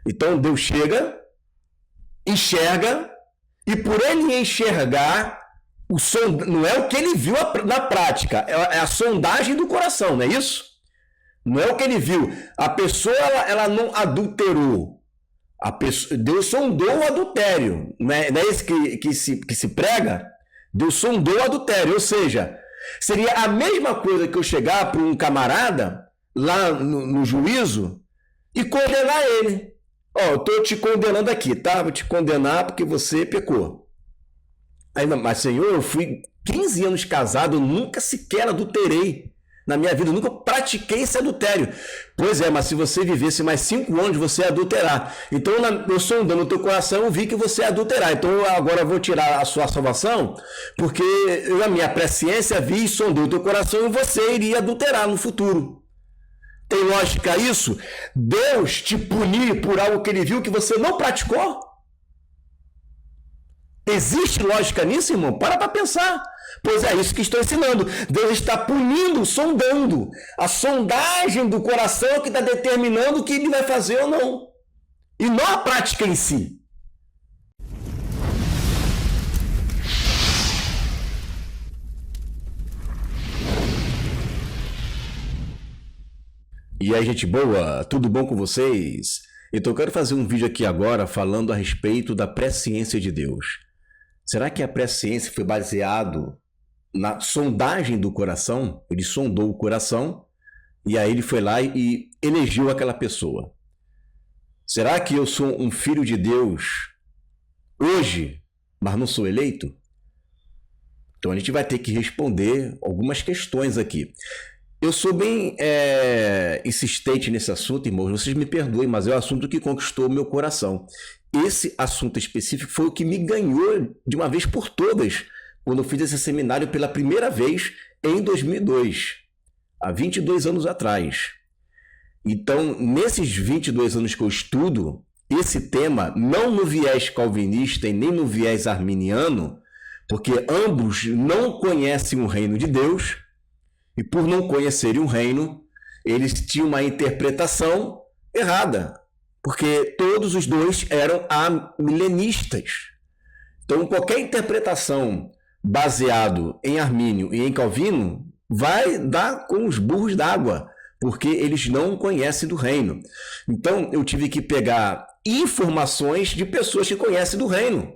Então Deus chega, enxerga, e por ele enxergar, não é o que ele viu na prática, é a sondagem do coração, não é isso? Não é o que ele viu. A pessoa ela não adulterou. Deus sondou o adultério. Não é esse que se prega? Deus sondou o adultério. Ou seja, seria a mesma coisa que eu chegar para um camarada lá no juízo e condenar ele. Ó, eu estou te condenando aqui, tá? Vou te condenar porque você pecou. Aí, mas, Senhor, eu fui 15 anos casado, eu nunca sequer adulterei na minha vida, eu nunca pratiquei esse adultério. Pois é, mas se você vivesse mais 5 anos, você ia adulterar. Então, eu sondando o teu coração, eu vi que você ia adulterar. Então, agora eu vou tirar a sua salvação, porque eu, na minha presciência, vi e sondei o teu coração e você iria adulterar no futuro. Tem lógica isso? Deus te punir por algo que ele viu que você não praticou? Existe lógica nisso, irmão? Para pensar. Pois é isso que estou ensinando. Deus está punindo, sondando. A sondagem do coração é que está determinando o que ele vai fazer ou não. E não a prática em si. E aí, gente boa? Tudo bom com vocês? Então eu quero fazer um vídeo aqui agora falando a respeito da presciência de Deus. Será que a presciência foi baseado na sondagem do coração? Ele sondou o coração e aí ele foi lá e elegeu aquela pessoa. Será que eu sou um filho de Deus hoje, mas não sou eleito? Então a gente vai ter que responder algumas questões aqui. Eu sou bem insistente nesse assunto, irmãos. Vocês me perdoem, mas é o assunto que conquistou o meu coração. Esse assunto específico foi o que me ganhou de uma vez por todas, quando eu fiz esse seminário pela primeira vez em 2002, há 22 anos atrás. Então, nesses 22 anos que eu estudo, esse tema, não no viés calvinista e nem no viés arminiano, porque ambos não conhecem o reino de Deus, e por não conhecerem o reino, eles tinham uma interpretação errada, porque todos os dois eram amilenistas. Então, qualquer interpretação baseado em Armínio e em Calvino vai dar com os burros d'água, porque eles não conhecem do reino. Então, eu tive que pegar informações de pessoas que conhecem do reino.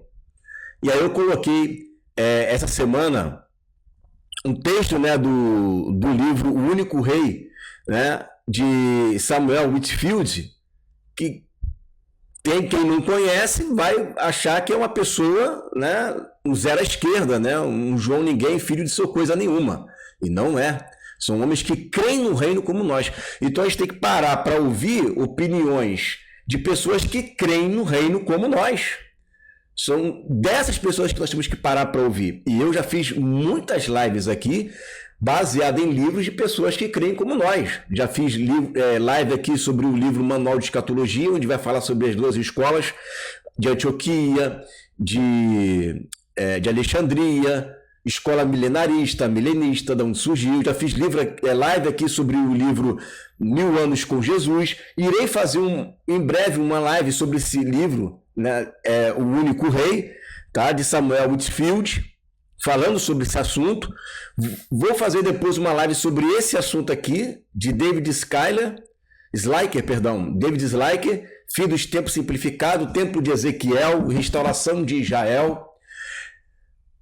E aí eu coloquei essa semana um texto, né, do livro O Único Rei, né, de Samuel Whitfield, que quem não conhece vai achar que é uma pessoa, né, um zero à esquerda, né, um João Ninguém, filho de sua coisa nenhuma. E não é. São homens que creem no reino como nós. Então a gente tem que parar para ouvir opiniões de pessoas que creem no reino como nós. São dessas pessoas que nós temos que parar para ouvir. E eu já fiz muitas lives aqui baseadas em livros de pessoas que creem como nós. Já fiz live aqui sobre o livro Manual de Escatologia, onde vai falar sobre as duas escolas de Antioquia, de Alexandria, escola milenarista, milenista, de onde surgiu. Já fiz live aqui sobre o livro 1000 Anos com Jesus. Irei fazer em breve uma live sobre esse livro, né, O Único Rei, tá, de Samuel Whitfield, falando sobre esse assunto. Vou fazer depois uma live sobre esse assunto aqui, de David Slyker, David Slyker, Fim dos Tempos Simplificado, Templo de Ezequiel, Restauração de Israel.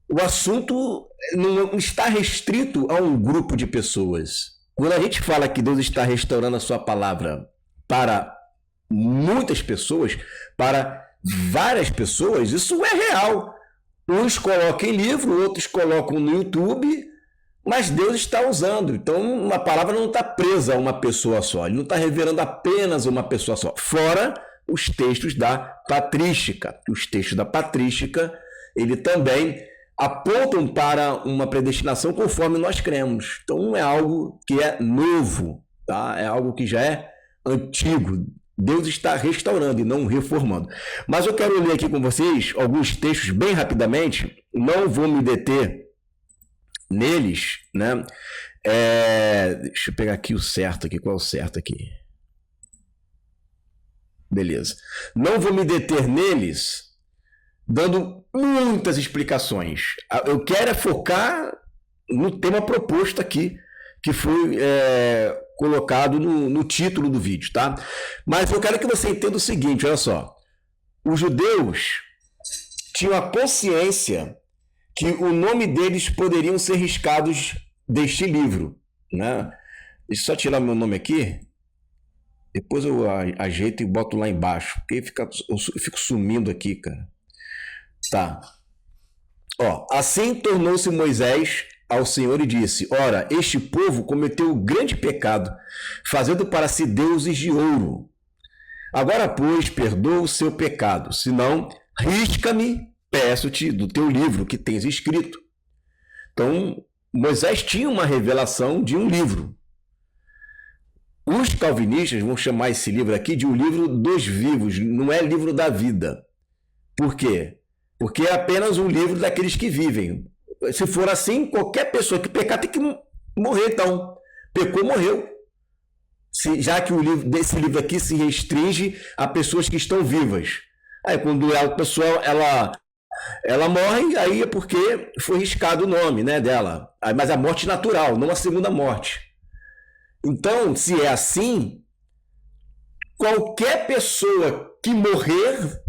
O assunto não está restrito a um grupo de pessoas. Quando a gente fala que Deus está restaurando a sua palavra para muitas pessoas, para várias pessoas, isso é real. Uns colocam em livro, outros colocam no YouTube, mas Deus está usando. Então, uma palavra não está presa a uma pessoa só. Ele não está revelando apenas uma pessoa só. Fora os textos da patrística. Os textos da patrística, ele também apontam para uma predestinação conforme nós cremos. Então, não é algo que é novo, tá? É algo que já é antigo. Deus está restaurando e não reformando. Mas eu quero ler aqui com vocês alguns textos bem rapidamente. Não vou me deter neles, né? Deixa eu pegar aqui o certo aqui. Qual é o certo aqui? Beleza. Não vou me deter neles dando muitas explicações. Eu quero focar no tema proposto aqui, que foi colocado no título do vídeo, tá? Mas eu quero que você entenda o seguinte, olha só. Os judeus tinham a consciência que o nome deles poderiam ser riscados deste livro, né? Deixa eu só tirar meu nome aqui. Depois eu ajeito e boto lá embaixo, porque eu fico sumindo aqui, cara. Tá. Ó, assim tornou-se Moisés ao Senhor e disse: ora, este povo cometeu grande pecado, fazendo para si deuses de ouro. Agora, pois, perdoa o seu pecado, senão risca-me, peço-te, do teu livro que tens escrito. Então, Moisés tinha uma revelação de um livro. Os calvinistas vão chamar esse livro aqui de um livro dos vivos, não é livro da vida. Por quê? Porque é apenas um livro daqueles que vivem. Se for assim, qualquer pessoa que pecar tem que morrer, então. Pecou, morreu. Já que desse livro aqui se restringe a pessoas que estão vivas. Aí quando a pessoa ela morre, aí é porque foi riscado o nome, né, dela. Mas a morte natural, não a segunda morte. Então, se é assim, qualquer pessoa que morrer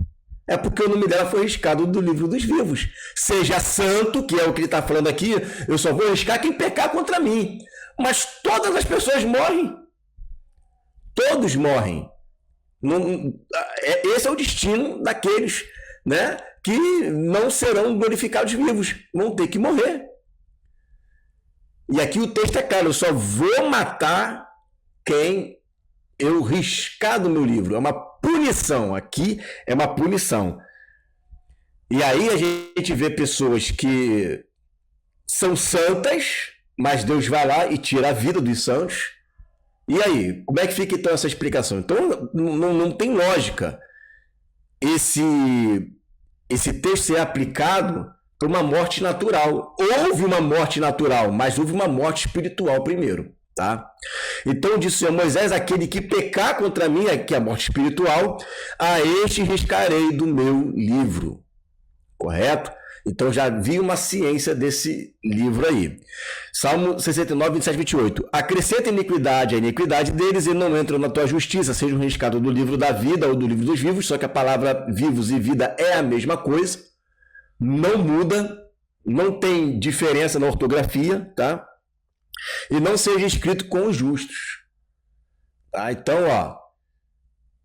é porque o nome dela foi riscado do livro dos vivos. Seja santo, que é o que ele está falando aqui, eu só vou riscar quem pecar contra mim. Mas todas as pessoas morrem. Todos morrem. Esse é o destino daqueles, né, que não serão glorificados vivos. Vão ter que morrer. E aqui o texto é claro, eu só vou matar quem eu riscar do meu livro. É uma punição, aqui é uma punição. E aí a gente vê pessoas que são santas, mas Deus vai lá e tira a vida dos santos. E aí, como é que fica então essa explicação? Então não tem lógica esse texto ser aplicado para uma morte natural. Houve uma morte natural, mas houve uma morte espiritual primeiro, tá? Então disse a Moisés: aquele que pecar contra mim, que é a morte espiritual, a este riscarei do meu livro. Correto? Então já vi uma ciência desse livro aí. Salmo 69, 27, 28. Acrescenta iniquidade a iniquidade deles e não entram na tua justiça, sejam riscados do livro da vida ou do livro dos vivos, só que a palavra vivos e vida é a mesma coisa. Não muda, não tem diferença na ortografia, tá? E não seja escrito com os justos. Tá? Então, ó,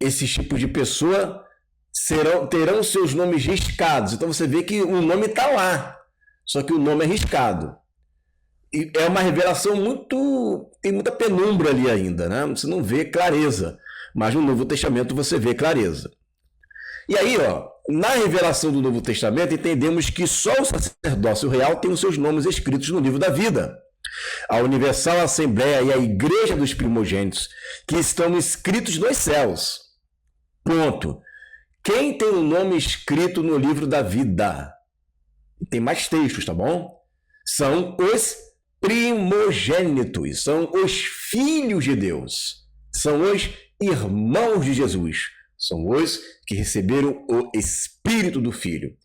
esses tipos de pessoa terão seus nomes riscados. Então você vê que o nome está lá, só que o nome é riscado. E é uma revelação tem muita penumbra ali ainda, né? Você não vê clareza, mas no Novo Testamento você vê clareza. E aí, ó, na revelação do Novo Testamento, entendemos que só o sacerdócio real tem os seus nomes escritos no livro da vida. A Universal Assembleia e a Igreja dos Primogênitos, que estão escritos nos céus. Ponto. Quem tem o nome escrito no livro da vida? Tem mais textos, tá bom? São os primogênitos, são os filhos de Deus, são os irmãos de Jesus. São os que receberam o Espírito do Filho.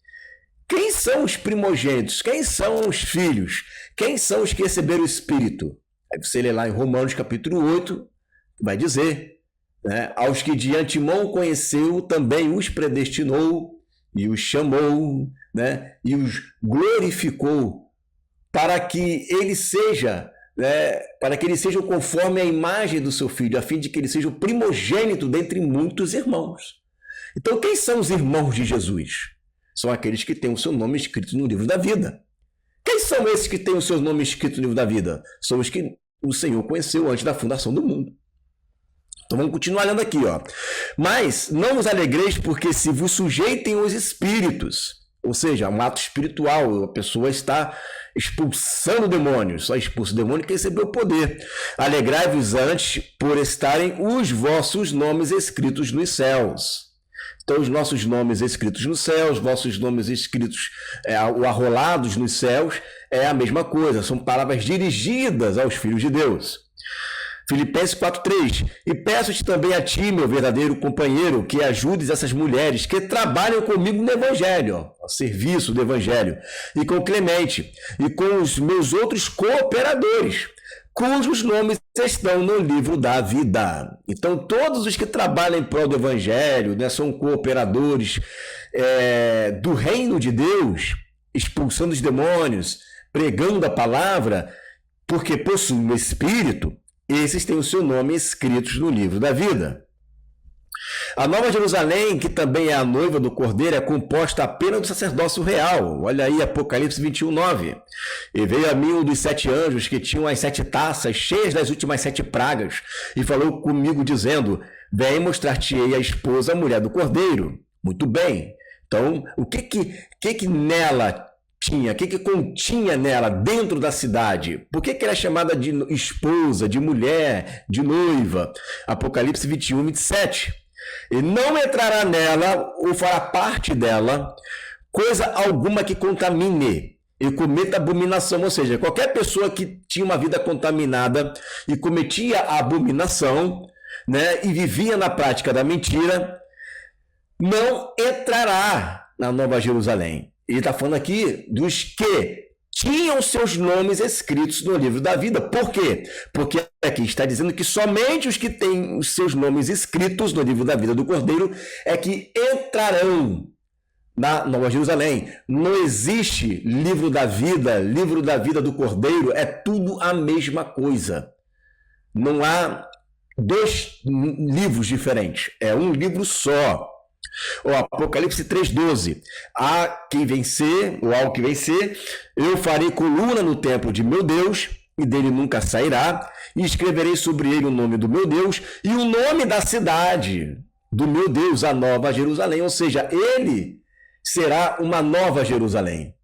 Quem são os primogênitos? Quem são os filhos? Quem são os que receberam o Espírito? Aí você lê lá em Romanos capítulo 8, vai dizer, né? Aos que de antemão conheceu, também os predestinou e os chamou, né? E os glorificou para que ele seja... para que eles sejam conforme a imagem do seu filho, a fim de que ele seja o primogênito dentre muitos irmãos. Então, quem são os irmãos de Jesus? São aqueles que têm o seu nome escrito no livro da vida. Quem são esses que têm o seu nome escrito no livro da vida? São os que o Senhor conheceu antes da fundação do mundo. Então vamos continuar lendo aqui, ó. Mas não vos alegreis, porque se vos sujeitem os espíritos, ou seja, um ato espiritual, a pessoa está expulsando demônios, só expulsa o demônio que recebeu o poder. Alegrai-vos antes por estarem os vossos nomes escritos nos céus. Então, os nossos nomes escritos nos céus, vossos nomes escritos ou arrolados nos céus, é a mesma coisa, são palavras dirigidas aos filhos de Deus. Filipenses 4:3. E peço-te também a ti, meu verdadeiro companheiro, que ajudes essas mulheres que trabalham comigo no Evangelho, ao serviço do Evangelho, e com Clemente, e com os meus outros cooperadores, cujos nomes estão no livro da vida. Então, todos os que trabalham em prol do Evangelho, né, são cooperadores do reino de Deus, expulsando os demônios, pregando a palavra, porque possuem o Espírito, esses têm o seu nome escritos no livro da vida. A Nova Jerusalém, que também é a noiva do Cordeiro, é composta apenas do sacerdócio real. Olha aí, Apocalipse 21:9. E veio a mim um dos 7 anjos que tinham as 7 taças cheias das últimas 7 pragas, e falou comigo dizendo: vem mostrar-te-ei a esposa, a mulher do Cordeiro. Muito bem. Então, o que nela tinha, o que continha nela, dentro da cidade? Por que ela é chamada de esposa, de mulher, de noiva? Apocalipse 21:27. E não entrará nela, ou fará parte dela, coisa alguma que contamine e cometa abominação. Ou seja, qualquer pessoa que tinha uma vida contaminada e cometia a abominação, né, e vivia na prática da mentira, não entrará na Nova Jerusalém. Ele está falando aqui dos que tinham seus nomes escritos no livro da vida. Por quê? Porque aqui está dizendo que somente os que têm os seus nomes escritos no livro da vida do Cordeiro é que entrarão na Nova Jerusalém. Não existe livro da vida do Cordeiro, é tudo a mesma coisa. Não há 2 livros diferentes, é um livro só. O Apocalipse 3:12. A quem vencer, ou ao que vencer, eu farei coluna no templo de meu Deus, e dele nunca sairá, e escreverei sobre ele o nome do meu Deus e o nome da cidade do meu Deus, a Nova Jerusalém. Ou seja, ele será uma Nova Jerusalém.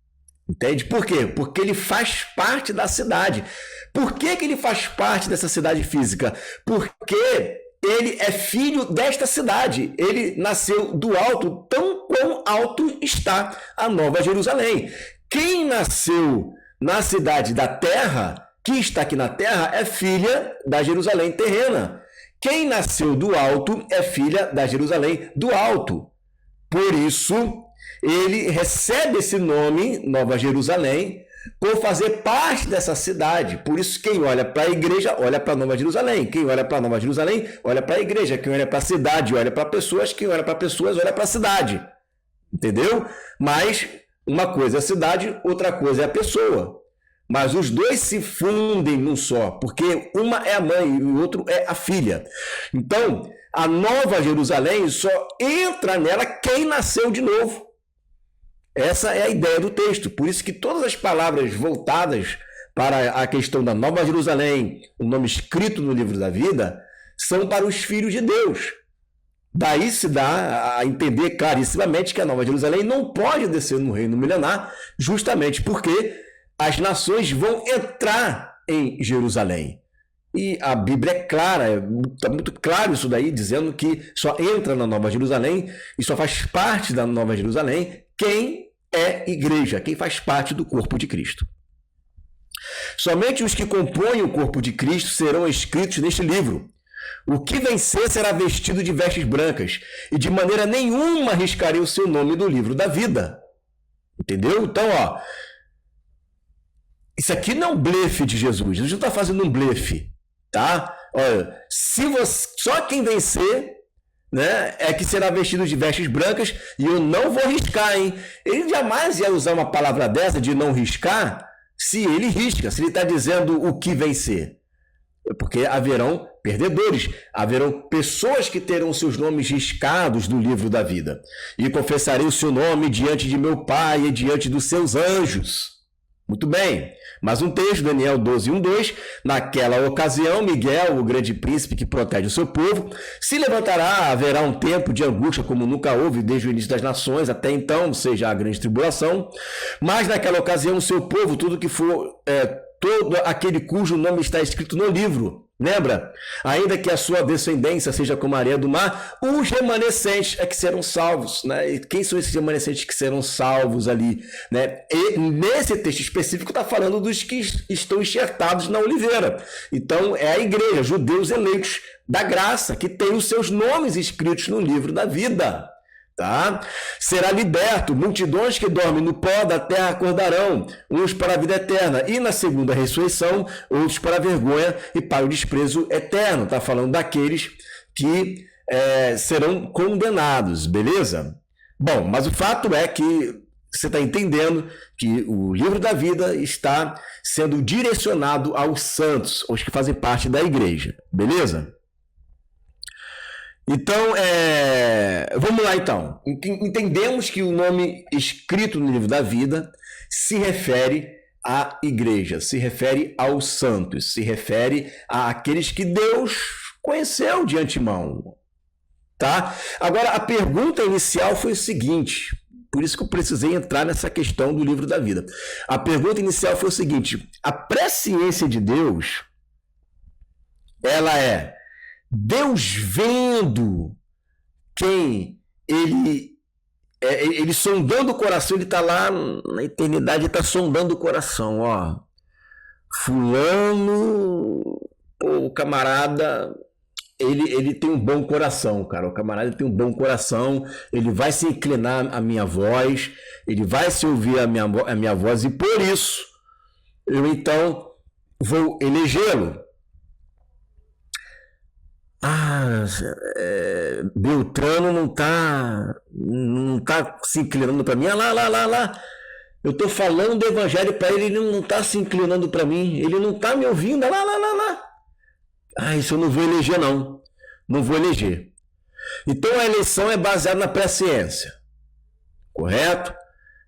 Entende? Por quê? Porque ele faz parte da cidade. Por que ele faz parte dessa cidade física? Porque ele é filho desta cidade. Ele nasceu do alto, tão quão alto está a Nova Jerusalém. Quem nasceu na cidade da terra, que está aqui na terra, é filha da Jerusalém terrena. Quem nasceu do alto é filha da Jerusalém do alto. Por isso, ele recebe esse nome, Nova Jerusalém, por fazer parte dessa cidade. Por isso, quem olha para a igreja, olha para Nova Jerusalém. Quem olha para Nova Jerusalém, olha para a igreja. Quem olha para a cidade, olha para pessoas. Quem olha para pessoas, olha para a cidade. Entendeu? Mas uma coisa é a cidade, outra coisa é a pessoa. Mas os dois se fundem num só, porque uma é a mãe e o outro é a filha. Então, a Nova Jerusalém só entra nela quem nasceu de novo. Essa é a ideia do texto. Por isso que todas as palavras voltadas para a questão da Nova Jerusalém, o nome escrito no livro da vida, são para os filhos de Deus. Daí se dá a entender clarissimamente que a Nova Jerusalém não pode descer no reino milenar, justamente porque as nações vão entrar em Jerusalém. E a Bíblia é clara, está muito claro isso daí, dizendo que só entra na Nova Jerusalém e só faz parte da Nova Jerusalém quem é igreja, quem faz parte do corpo de Cristo. Somente os que compõem o corpo de Cristo serão escritos neste livro. O que vencer será vestido de vestes brancas, e de maneira nenhuma arriscarei o seu nome do livro da vida. Entendeu? Então, ó, isso aqui não é um blefe de Jesus. Jesus não está fazendo um blefe, tá? Olha, só quem vencer, né, é que será vestido de vestes brancas, e eu não vou riscar, hein? Ele jamais ia usar uma palavra dessa de não riscar, se ele risca, se ele está dizendo o que vencer. Porque haverão perdedores, haverão pessoas que terão seus nomes riscados do livro da vida. E confessarei o seu nome diante de meu Pai e diante dos seus anjos. Muito bem, mais um texto, Daniel 12:1-2. Naquela ocasião, Miguel, o grande príncipe que protege o seu povo, se levantará, haverá um tempo de angústia como nunca houve desde o início das nações, até então, ou seja, a grande tribulação. Mas naquela ocasião, o seu povo, todo aquele cujo nome está escrito no livro Lembra? Ainda que a sua descendência seja como a areia do mar, os remanescentes é que serão salvos, né? E quem são esses remanescentes que serão salvos ali, né? E nesse texto específico está falando dos que estão enxertados na oliveira. Então é a igreja, judeus eleitos da graça, que tem os seus nomes escritos no livro da vida. Tá? Será liberto, multidões que dormem no pó da terra acordarão, uns para a vida eterna, e na segunda ressurreição, outros para a vergonha e para o desprezo eterno. Está falando daqueles que serão condenados, beleza? Bom, mas o fato é que você está entendendo que o livro da vida está sendo direcionado aos santos, aos que fazem parte da igreja, beleza? Então, vamos lá então. Entendemos que o nome escrito no livro da vida se refere à igreja, se refere aos santos, se refere àqueles que Deus conheceu de antemão. Tá? Agora, a pergunta inicial foi o seguinte, por isso que eu precisei entrar nessa questão do livro da vida. A pergunta inicial foi o seguinte: a presciência de Deus, ela é Deus vendo quem ele sondando o coração, ele está lá na eternidade, ele está sondando o coração, ó. Fulano, o camarada, ele tem um bom coração, cara. O camarada tem um bom coração, ele vai se inclinar à minha voz, ele vai se ouvir a minha voz, e por isso eu então vou elegê-lo. Beltrano não tá se inclinando para mim. Lá. Eu estou falando do evangelho para ele não está se inclinando para mim. Ele não está me ouvindo. Lá. Isso eu não vou eleger, não. Não vou eleger. Então a eleição é baseada na presciência. Correto?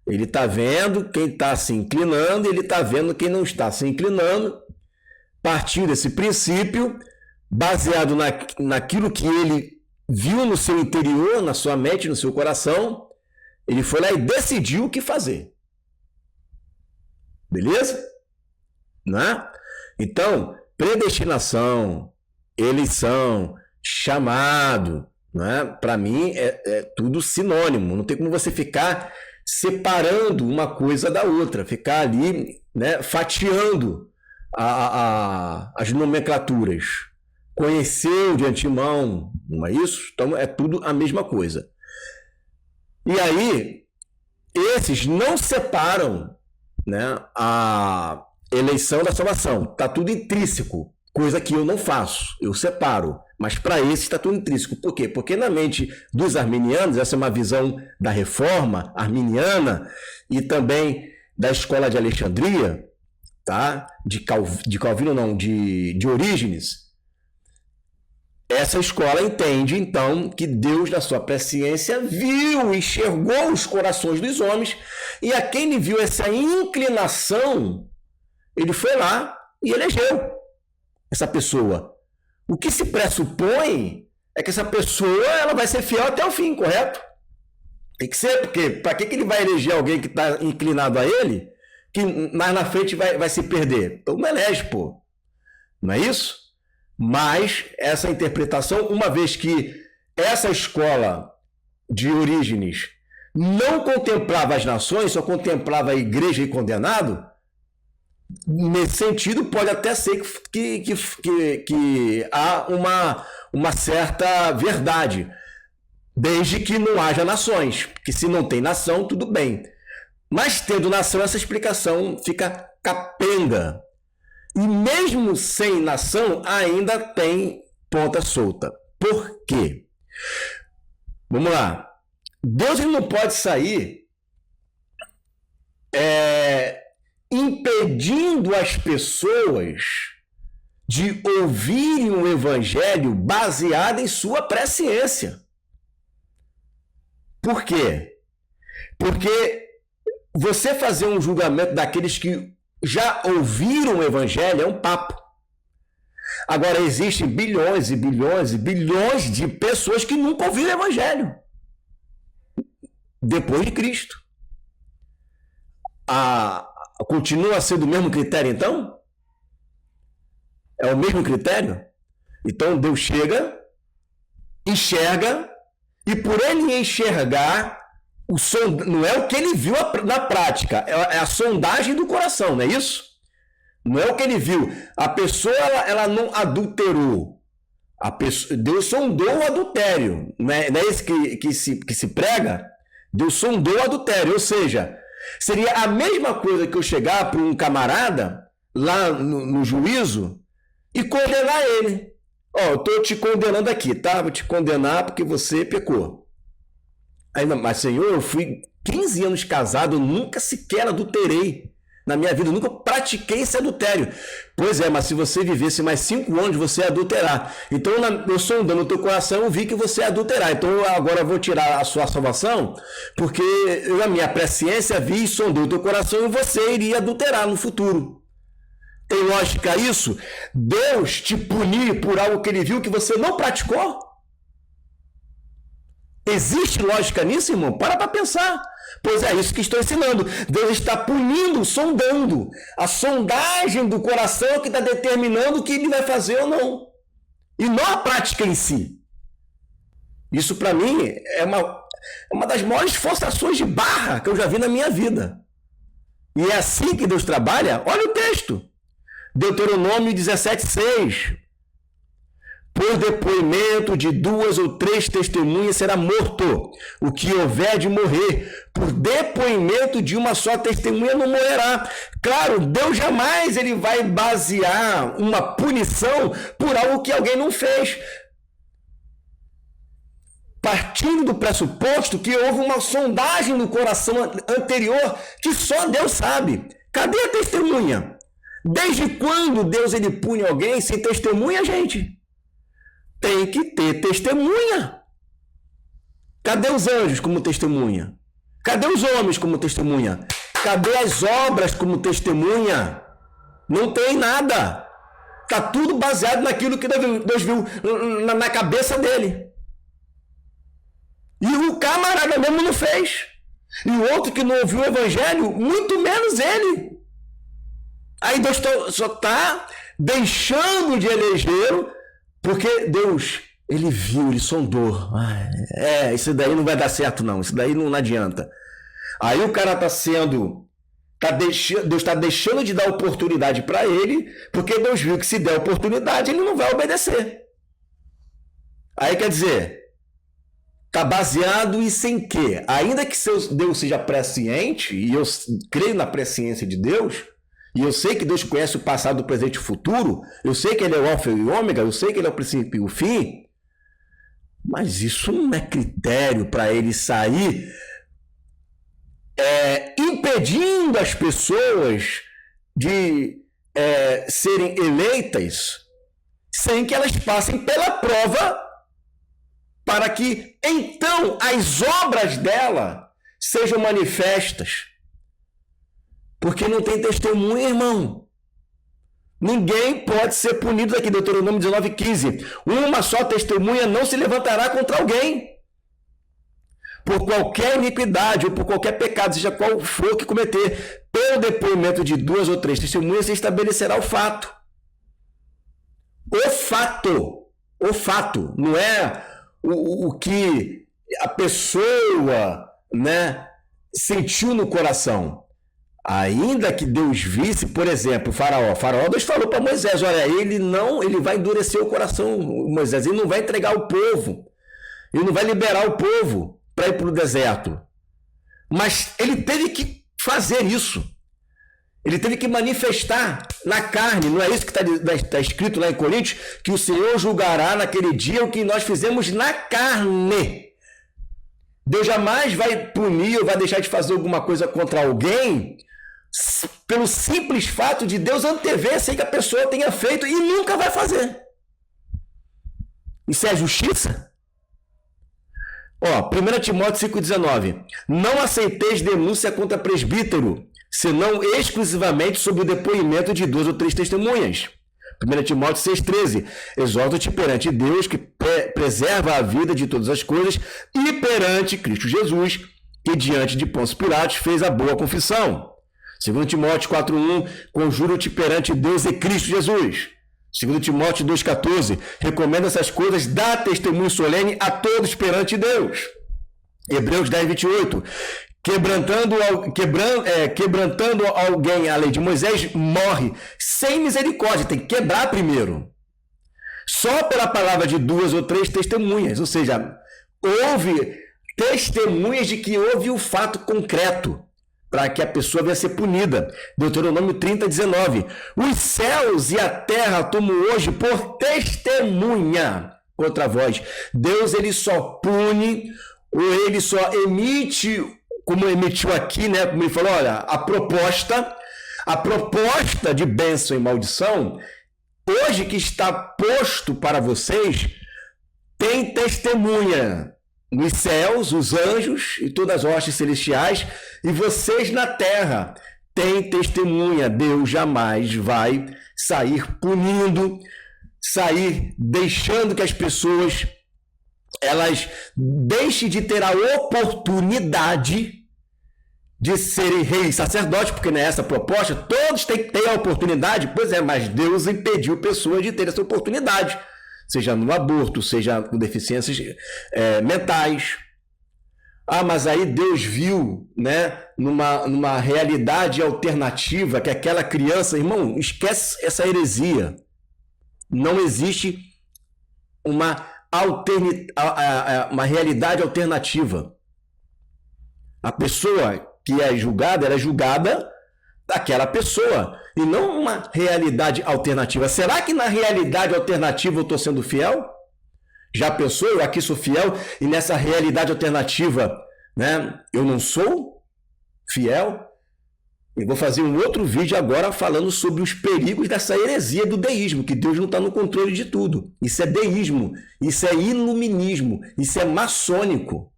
Ele está vendo quem está se inclinando, ele está vendo quem não está se inclinando. Partindo desse princípio, baseado naquilo que ele viu no seu interior, na sua mente, no seu coração, ele foi lá e decidiu o que fazer. Beleza? Né? Então, predestinação, eleição, chamado, né? Para mim é tudo sinônimo. Não tem como você ficar separando uma coisa da outra, ficar ali, né, fatiando as nomenclaturas. Conheceu de antemão, não é isso? Então é tudo a mesma coisa. E aí, esses não separam, né, a eleição da salvação. Está tudo intrínseco, coisa que eu não faço, eu separo. Mas para esses está tudo intrínseco. Por quê? Porque na mente dos arminianos, essa é uma visão da reforma arminiana e também da escola de Alexandria, tá? De Calvino não, de Orígenes. Essa escola entende, então, que Deus, na sua presciência, viu, enxergou os corações dos homens, e a quem ele viu essa inclinação, ele foi lá e elegeu essa pessoa. O que se pressupõe é que essa pessoa ela vai ser fiel até o fim, correto? Tem que ser, porque para que ele vai eleger alguém que está inclinado a ele, que mais na frente vai se perder? Então não elege, pô. Não é isso? Mas essa interpretação, uma vez que essa escola de Orígenes não contemplava as nações, só contemplava a igreja e condenado, nesse sentido pode até ser que há uma certa verdade, desde que não haja nações, porque se não tem nação, tudo bem. Mas tendo nação, essa explicação fica capenga. E mesmo sem nação, ainda tem ponta solta. Por quê? Vamos lá. Deus ele não pode sair impedindo as pessoas de ouvirem um evangelho baseado em sua presciência. Por quê? Porque você fazer um julgamento daqueles que já ouviram o evangelho é um papo. Agora, existem bilhões e bilhões e bilhões de pessoas que nunca ouviram o evangelho depois de Cristo. Continua sendo o mesmo critério, então? É o mesmo critério? Então Deus chega, enxerga, e por ele enxergar, não é o que ele viu na prática, é a sondagem do coração, não é isso? Não é o que ele viu. A pessoa ela não adulterou. Deus sondou o adultério. Não é esse que se prega? Deus sondou o adultério. Ou seja, seria a mesma coisa que eu chegar para um camarada lá no juízo e condenar ele. Ó, eu estou te condenando aqui, tá? Vou te condenar porque você pecou. Mas, Senhor, eu fui 15 anos casado, eu nunca sequer adulterei na minha vida, eu nunca pratiquei esse adultério. Pois é, mas se você vivesse mais 5 anos, você ia adulterar. Então, eu sondando o teu coração, eu vi que você ia adulterar. Então, agora eu vou tirar a sua salvação, porque na minha presciência vi e sondei o teu coração e você iria adulterar no futuro. Tem lógica isso? Deus te punir por algo que ele viu que você não praticou? Existe lógica nisso, irmão? Para pensar. Pois é isso que estou ensinando. Deus está punindo, sondando. A sondagem do coração que está determinando o que ele vai fazer ou não. E não a prática em si. Isso, para mim, é uma das maiores forçações de barra que eu já vi na minha vida. E é assim que Deus trabalha. Olha o texto. Deuteronômio 17:6. Por depoimento de 2 ou 3 testemunhas será morto o que houver de morrer. Por depoimento de uma só testemunha não morrerá. Claro, Deus jamais ele vai basear uma punição por algo que alguém não fez. Partindo do pressuposto que houve uma sondagem no coração anterior que só Deus sabe. Cadê a testemunha? Desde quando Deus ele pune alguém sem testemunha, gente? Tem que ter testemunha. Cadê os anjos como testemunha? Cadê os homens como testemunha? Cadê as obras como testemunha? Não tem nada. Está tudo baseado naquilo que Deus viu na cabeça dele. E o camarada mesmo não fez. E o outro que não ouviu o evangelho, muito menos ele. Aí Deus só está deixando de elegê-lo porque Deus, ele viu, ele sondou. Isso daí não vai dar certo não, isso daí não adianta. Aí o cara Deus está deixando de dar oportunidade para ele, porque Deus viu que se der oportunidade, ele não vai obedecer. Aí quer dizer, está baseado em sem quê? Ainda que Deus seja presciente, e eu creio na presciência de Deus, e eu sei que Deus conhece o passado, o presente e o futuro. Eu sei que ele é o alfa e o ômega. Eu sei que ele é o princípio e o fim. Mas isso não é critério para ele sair impedindo as pessoas de serem eleitas sem que elas passem pela prova para que, então, as obras dela sejam manifestas. Porque não tem testemunha, irmão. Ninguém pode ser punido aqui. Deuteronômio 19:15. Uma só testemunha não se levantará contra alguém. Por qualquer iniquidade ou por qualquer pecado, seja qual for que cometer, pelo depoimento de 2 ou 3 testemunhas, se estabelecerá o fato. O fato. O fato. Não é o que a pessoa, sentiu no coração. Ainda que Deus visse, por exemplo, Faraó, Deus falou para Moisés, olha, ele vai endurecer o coração, Moisés, ele não vai entregar o povo, ele não vai liberar o povo para ir para o deserto. Mas ele teve que fazer isso. Ele teve que manifestar na carne, não é isso que está escrito lá em Coríntios, que o Senhor julgará naquele dia o que nós fizemos na carne. Deus jamais vai punir ou vai deixar de fazer alguma coisa contra alguém pelo simples fato de Deus antever sem que a pessoa tenha feito e nunca vai fazer. Isso é justiça? 1 Timóteo 5,19. Não aceiteis denúncia contra presbítero, senão exclusivamente sob o depoimento de 2 ou 3 testemunhas. 1 Timóteo 6,13. Exorta-te perante Deus, que preserva a vida de todas as coisas, e perante Cristo Jesus, que diante de Pôncio Pilatos fez a boa confissão. 2 Timóteo 4,1. Conjuro-te perante Deus e Cristo Jesus. 2 Timóteo 2,14, recomenda essas coisas, dá testemunho solene a todos perante Deus. Hebreus 10:28, quebrantando alguém a lei de Moisés, morre sem misericórdia, tem que quebrar primeiro. Só pela palavra de 2 ou 3 testemunhas, ou seja, houve testemunhas de que houve o fato concreto, para que a pessoa venha a ser punida. Deuteronômio 30:19. Os céus e a terra tomo hoje por testemunha contra vós. Deus, ele só pune, ou ele só emite, como emitiu aqui, né? Como ele falou, olha, a proposta de bênção e maldição, hoje que está posto para vocês, tem testemunha nos céus, os anjos e todas as hostes celestiais, e vocês na terra têm testemunha. Deus jamais vai sair punindo, sair deixando que as pessoas elas deixem de ter a oportunidade de serem reis e sacerdotes, porque nessa proposta todos têm a oportunidade, pois é, mas Deus impediu pessoas de ter essa oportunidade, seja no aborto, seja com deficiências mentais. Mas aí Deus viu, né, numa realidade alternativa, que aquela criança, irmão, esquece essa heresia. Não existe uma realidade alternativa. A pessoa que é julgada, ela é julgada daquela pessoa, e não uma realidade alternativa. Será que na realidade alternativa eu estou sendo fiel? Já pensou? Eu aqui sou fiel e nessa realidade alternativa, né, eu não sou fiel? Eu vou fazer um outro vídeo agora falando sobre os perigos dessa heresia do deísmo, que Deus não está no controle de tudo. Isso é deísmo, isso é iluminismo, isso é maçônico.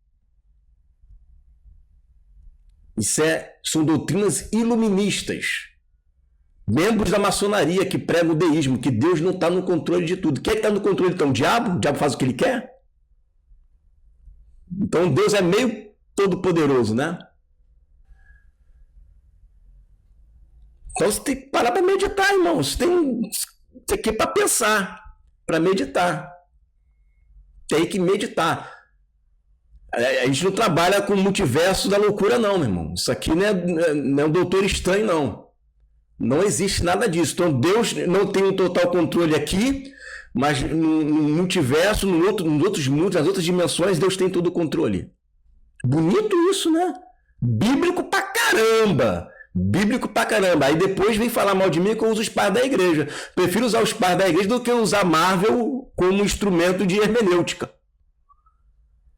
São doutrinas iluministas. Membros da maçonaria que pregam o deísmo, que Deus não está no controle de tudo. Quem é que está no controle então? O diabo? O diabo faz o que ele quer? Então Deus é meio todo-poderoso, né? Então você tem que parar para meditar, irmão. Você tem que ir para pensar, para meditar. Tem que meditar. A gente não trabalha com o multiverso da loucura, não, meu irmão. Isso aqui não é um doutor estranho, não. Não existe nada disso. Então, Deus não tem um total controle aqui, mas no multiverso, nos outros mundos, nas outras dimensões, Deus tem todo o controle. Bonito isso, né? Bíblico pra caramba. Bíblico pra caramba. Aí depois vem falar mal de mim que eu uso os pais da igreja. Prefiro usar os pais da igreja do que usar Marvel como instrumento de hermenêutica.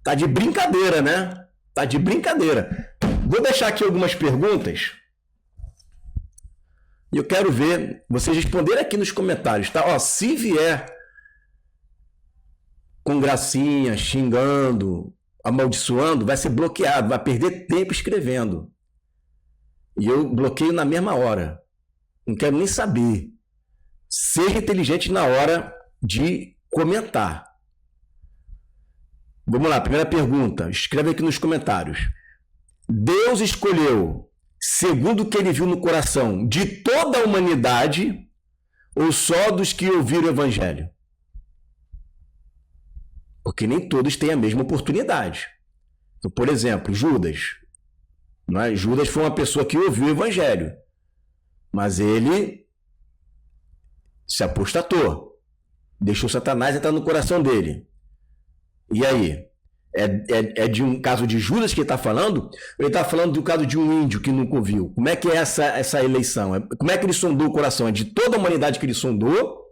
Tá de brincadeira, né? Tá de brincadeira. Vou deixar aqui algumas perguntas. E eu quero ver vocês responderem aqui nos comentários, tá? Ó, se vier com gracinha, xingando, amaldiçoando, vai ser bloqueado, vai perder tempo escrevendo. E eu bloqueio na mesma hora. Não quero nem saber. Seja inteligente na hora de comentar. Vamos lá, primeira pergunta. Escreve aqui nos comentários. Deus escolheu, segundo o que ele viu no coração, de toda a humanidade ou só dos que ouviram o evangelho? Porque nem todos têm a mesma oportunidade. Então, por exemplo, Judas. Não é? Judas foi uma pessoa que ouviu o evangelho, mas ele se apostatou. Deixou Satanás entrar no coração dele. E aí? É de um caso de Judas que ele está falando? Ou ele está falando do caso de um índio que nunca ouviu? Como é que é essa eleição? Como é que ele sondou o coração? É de toda a humanidade que ele sondou?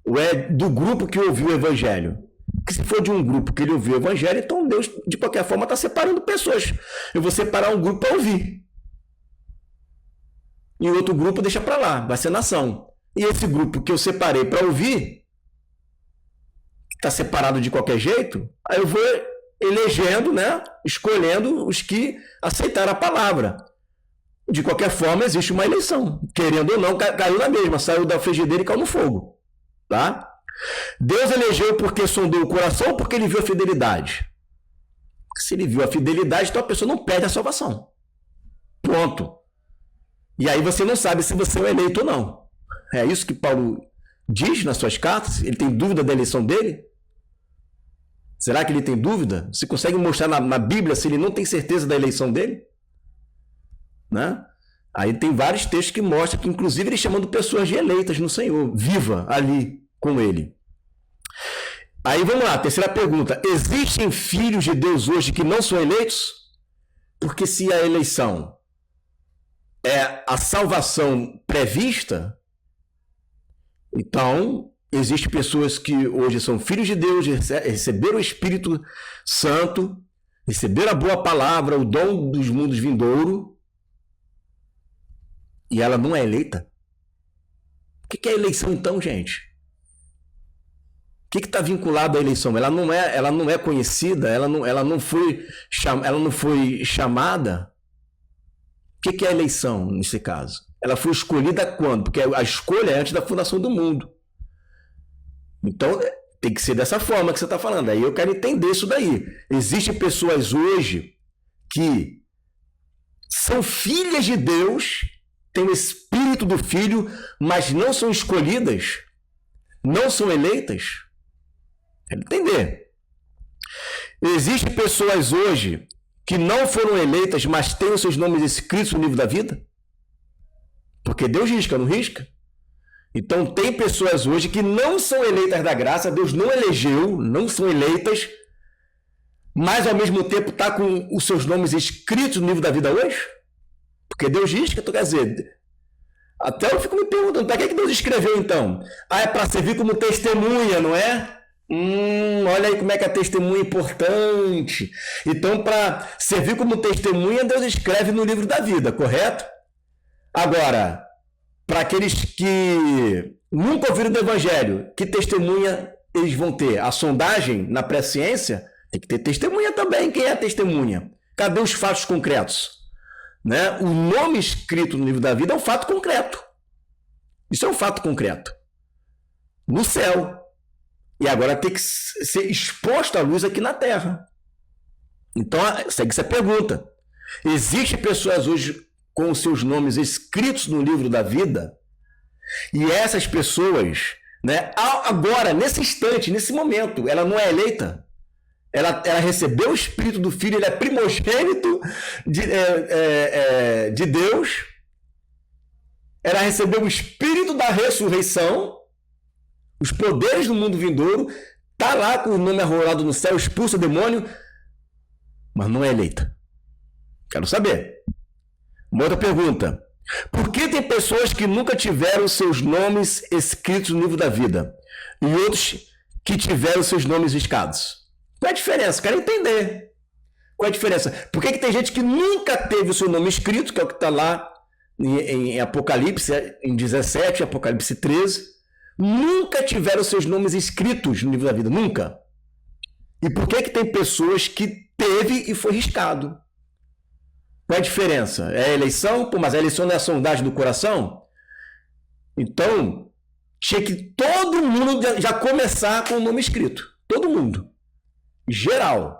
Ou é do grupo que ouviu o evangelho? Porque se for de um grupo que ele ouviu o evangelho, então Deus, de qualquer forma, está separando pessoas. Eu vou separar um grupo para ouvir. E o outro grupo deixa para lá, vai ser nação. E esse grupo que eu separei para ouvir, está separado de qualquer jeito, aí eu vou elegendo, né, escolhendo os que aceitaram a palavra. De qualquer forma, existe uma eleição. Querendo ou não, caiu na mesma, saiu da frigideira e caiu no fogo. Tá? Deus elegeu porque sondou o coração ou porque ele viu a fidelidade? Porque se ele viu a fidelidade, então a pessoa não perde a salvação. Pronto. E aí você não sabe se você é eleito ou não. É isso que Paulo Diz nas suas cartas? Ele tem dúvida da eleição dele? Será que ele tem dúvida? Você consegue mostrar na Bíblia se ele não tem certeza da eleição dele? Né? Aí tem vários textos que mostram que, inclusive, ele chamando pessoas de eleitas no Senhor, viva ali com ele. Aí vamos lá, terceira pergunta. Existem filhos de Deus hoje que não são eleitos? Porque se a eleição é a salvação prevista, então existem pessoas que hoje são filhos de Deus, receberam o Espírito Santo, receberam a boa palavra, o dom dos mundos vindouro, e ela não é eleita. O que é eleição então, gente? O que está vinculado à eleição? Ela não é conhecida, ela não foi chamada. O que é eleição nesse caso? Ela foi escolhida quando? Porque a escolha é antes da fundação do mundo. Então, tem que ser dessa forma que você está falando. Aí eu quero entender isso daí. Existem pessoas hoje que são filhas de Deus, têm o Espírito do Filho, mas não são escolhidas, não são eleitas. Quero entender. Existem pessoas hoje que não foram eleitas, mas têm os seus nomes escritos no livro da vida? Porque Deus risca, não risca? Então tem pessoas hoje que não são eleitas da graça, Deus não elegeu, não são eleitas, mas ao mesmo tempo está com os seus nomes escritos no livro da vida hoje? Porque Deus risca, então quer dizer, até eu fico me perguntando, para que Deus escreveu então? É para servir como testemunha, não é? Olha aí como é que a testemunha é importante. Então, para servir como testemunha, Deus escreve no livro da vida, correto? Agora, para aqueles que nunca ouviram do Evangelho, que testemunha eles vão ter? A sondagem na presciência tem que ter testemunha também. Quem é a testemunha? Cadê os fatos concretos? Né? O nome escrito no livro da vida é um fato concreto. Isso é um fato concreto. No céu. E agora tem que ser exposto à luz aqui na Terra. Então, segue essa pergunta. Existem pessoas hoje com os seus nomes escritos no livro da vida, e essas pessoas, né, agora, nesse instante, nesse momento, ela não é eleita. Ela recebeu o Espírito do Filho, ele é primogênito de Deus. Ela recebeu o Espírito da ressurreição, os poderes do mundo vindouro, está lá com o nome arrolado no céu, expulsa o demônio, mas não é eleita. Quero saber. Uma outra pergunta. Por que tem pessoas que nunca tiveram seus nomes escritos no livro da vida e outros que tiveram seus nomes riscados? Qual é a diferença? Quero entender. Qual é a diferença? Por que tem gente que nunca teve o seu nome escrito, que é o que está lá em Apocalipse, em 17, Apocalipse 13, nunca tiveram seus nomes escritos no livro da vida? Nunca. E por que tem pessoas que teve e foi riscado? Qual é a diferença? É a eleição? Pô, mas a eleição não é a sondagem do coração? Então, tinha que todo mundo já começar com o nome escrito. Todo mundo. Geral.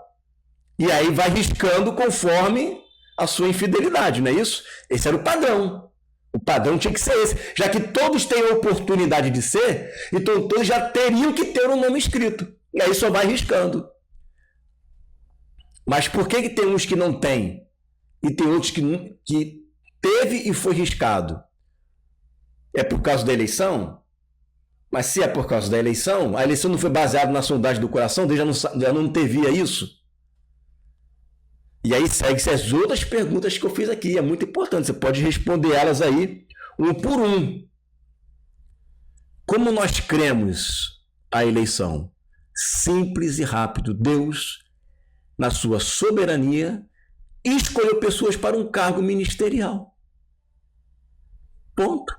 E aí vai riscando conforme a sua infidelidade, não é isso? Esse era o padrão. O padrão tinha que ser esse. Já que todos têm a oportunidade de ser, então todos já teriam que ter um nome escrito. E aí só vai riscando. Mas por que tem uns que não têm? E tem outros que teve e foi riscado? É por causa da eleição? Mas se é por causa da eleição, a eleição não foi baseada na sondagem do coração, Deus já não tevia isso? E aí segue-se as outras perguntas que eu fiz aqui, é muito importante, você pode responder elas aí, um por um. Como nós cremos a eleição? Simples e rápido. Deus, na sua soberania, escolheu pessoas para um cargo ministerial. Ponto.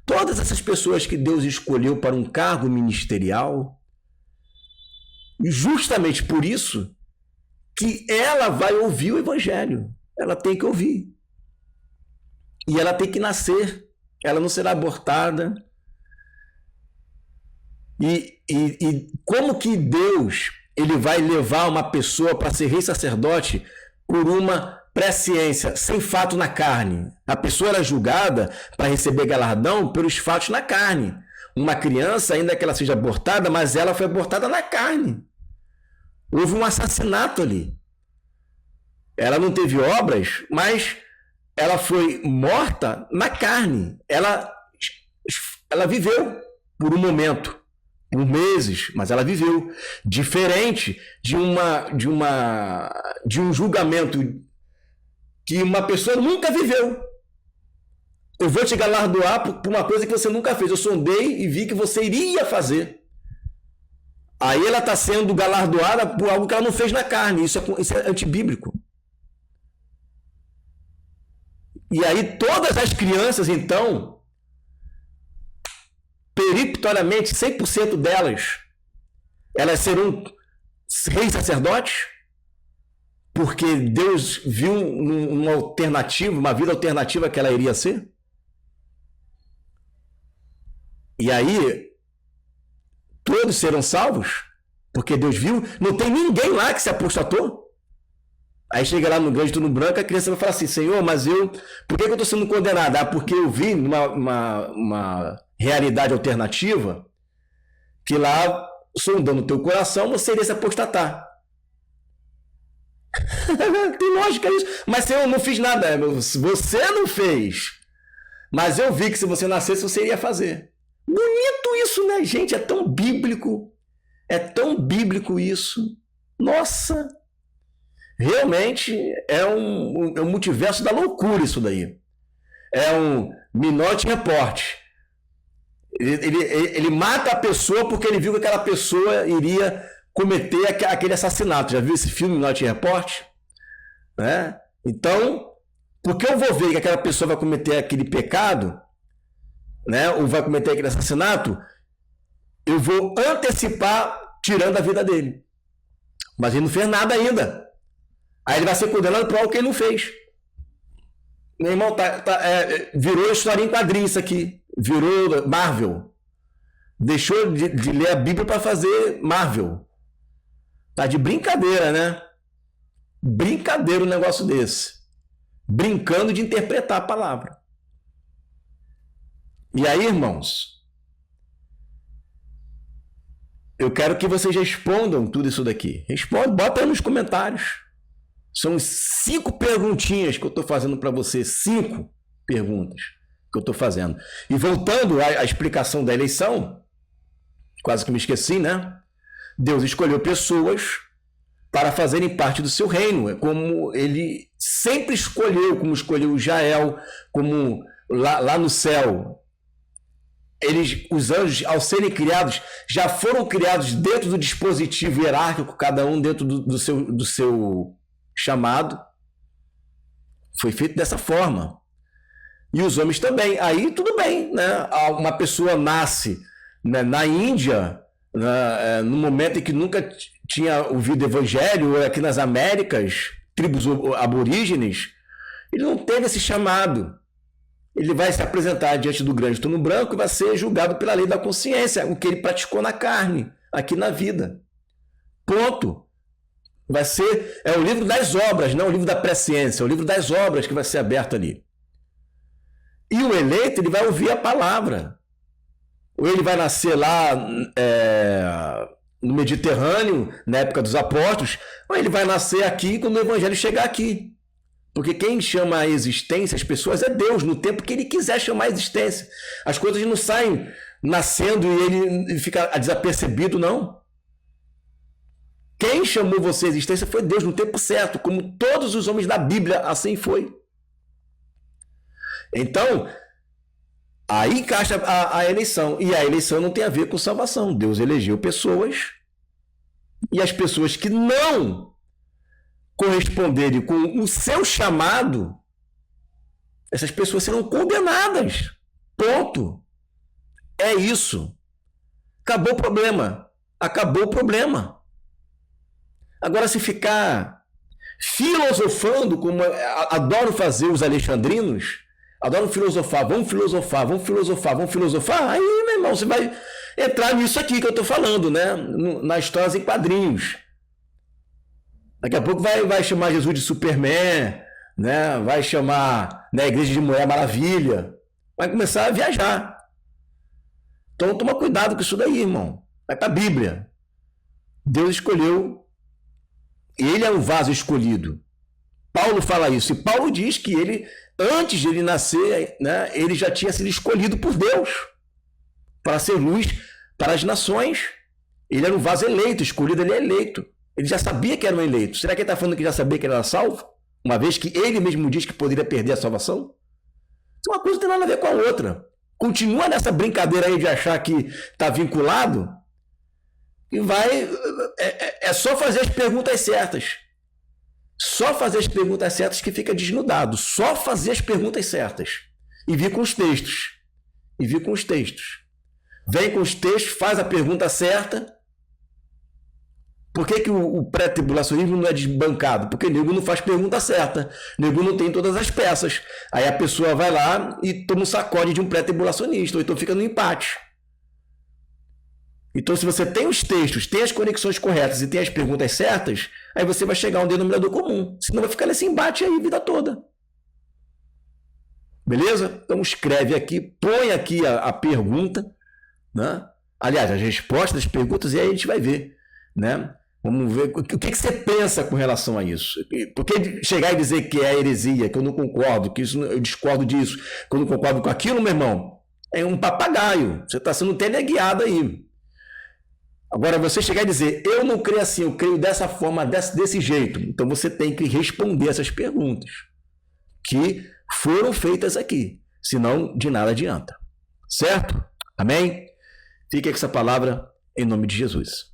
Todas essas pessoas que Deus escolheu para um cargo ministerial, justamente por isso que ela vai ouvir o Evangelho. Ela tem que ouvir. E ela tem que nascer. Ela não será abortada. E como que Deus ele vai levar uma pessoa para ser rei sacerdote por uma presciência, sem fato na carne? A pessoa era julgada para receber galardão pelos fatos na carne. uma criança, ainda que ela seja abortada, mas ela foi abortada na carne. Houve um assassinato ali. Ela não teve obras, mas ela foi morta na carne. Ela viveu por um momento, por meses, mas ela viveu. Diferente de um julgamento que uma pessoa nunca viveu. Eu vou te galardoar por uma coisa que você nunca fez. Eu sondei e vi que você iria fazer. Aí ela está sendo galardoada por algo que ela não fez na carne. Isso é antibíblico. E aí todas as crianças, então, peremptoriamente, 100% delas, elas serão reis sacerdotes, porque Deus viu uma alternativa, uma vida alternativa que ela iria ser. E aí, todos serão salvos, porque Deus viu, não tem ninguém lá que se apostatou. Aí chega lá no grande turno branco, a criança vai falar assim, Senhor, mas por que eu estou sendo condenado? Ah, porque eu vi uma realidade alternativa, que lá, sondando o teu coração, você iria se apostatar. Tem lógica isso. Mas Senhor, eu não fiz nada. Você não fez. Mas eu vi que se você nascesse, você iria fazer. Bonito isso, né, gente? É tão bíblico. É tão bíblico isso. Nossa! Realmente é um multiverso da loucura isso daí. É um Minority Report. Ele mata a pessoa porque ele viu que aquela pessoa iria cometer aquele assassinato. Já viu esse filme, Minority Report? Né? Então, porque eu vou ver que aquela pessoa vai cometer aquele pecado, né, ou vai cometer aquele assassinato, eu vou antecipar tirando a vida dele. Mas ele não fez nada ainda. Aí ele vai ser condenado por algo que ele não fez. Meu irmão, virou história em quadrinhos isso aqui. Virou Marvel. Deixou de ler a Bíblia para fazer Marvel. Tá de brincadeira, né? Brincadeira um negócio desse. Brincando de interpretar a palavra. E aí, irmãos, eu quero que vocês respondam tudo isso daqui. Bota aí nos comentários. São 5 perguntinhas que eu estou fazendo para você. 5 perguntas que eu estou fazendo. E voltando à explicação da eleição, quase que me esqueci, né? Deus escolheu pessoas para fazerem parte do seu reino. É como ele sempre escolheu, como escolheu Israel, como lá no céu. Os anjos, ao serem criados, já foram criados dentro do dispositivo hierárquico, cada um dentro do seu chamado. Foi feito dessa forma. E os homens também. Aí tudo bem, né? Uma pessoa nasce, né, na Índia, no momento em que nunca tinha ouvido evangelho, aqui nas Américas, tribos aborígenes, ele não teve esse chamado. Ele vai se apresentar diante do grande trono branco e vai ser julgado pela lei da consciência, o que ele praticou na carne, aqui na vida. Ponto. Vai ser, o livro das obras, não o livro da presciência, é o livro das obras que vai ser aberto ali. E o eleito, ele vai ouvir a palavra. Ou ele vai nascer lá no Mediterrâneo, na época dos apóstolos, ou ele vai nascer aqui quando o evangelho chegar aqui. Porque quem chama a existência as pessoas é Deus, no tempo que ele quiser chamar a existência. As coisas não saem nascendo e ele fica desapercebido, não. Quem chamou você à existência foi Deus no tempo certo, como todos os homens da Bíblia, assim foi. Então, aí encaixa a eleição. E a eleição não tem a ver com salvação. Deus elegeu pessoas e as pessoas que não corresponderem com o seu chamado, essas pessoas serão condenadas. Ponto. É isso. Acabou o problema. Acabou o problema. Agora, se ficar filosofando, como adoram fazer os alexandrinos, adoram filosofar, vamos filosofar, vamos filosofar, vamos filosofar, aí, meu irmão, você vai entrar nisso aqui que eu estou falando, né? Nas histórias em quadrinhos. Daqui a pouco vai chamar Jesus de Superman, né? Vai chamar, né, a igreja de Mulher Maravilha. Vai começar a viajar. Então toma cuidado com isso daí, irmão. Vai para a Bíblia. Deus escolheu, ele é um vaso escolhido. Paulo fala isso, e Paulo diz que ele, antes de ele nascer, né, ele já tinha sido escolhido por Deus para ser luz para as nações. Ele era um vaso eleito, escolhido, ele é eleito. Ele já sabia que era um eleito. Será que ele está falando que já sabia que ele era salvo? Uma vez que ele mesmo diz que poderia perder a salvação? Uma coisa não tem nada a ver com a outra. Continua nessa brincadeira aí de achar que está vinculado e vai... É só fazer as perguntas certas. Só fazer as perguntas certas que fica desnudado. Só fazer as perguntas certas. E vir com os textos. Vem com os textos, faz a pergunta certa. Por que o pré-tribulacionismo não é desbancado? Porque o nego não faz pergunta certa. O nego não tem todas as peças. Aí a pessoa vai lá e toma um sacode de um pré-tribulacionista. Ou então fica no empate. Então, se você tem os textos, tem as conexões corretas e tem as perguntas certas, aí você vai chegar a um denominador comum. Senão vai ficar nesse embate aí a vida toda. Beleza? Então escreve aqui, põe aqui a pergunta, né? Aliás, as respostas das perguntas, e aí a gente vai ver, né? Vamos ver o que você pensa com relação a isso. Porque chegar e dizer que é heresia, que eu não concordo, que isso, eu discordo disso, que eu não concordo com aquilo, meu irmão, é um papagaio. Você está sendo teleguiado aí. Agora, você chegar e dizer, eu não creio assim, eu creio dessa forma, desse jeito. Então, você tem que responder essas perguntas que foram feitas aqui. Senão, de nada adianta. Certo? Amém? Fique com essa palavra em nome de Jesus.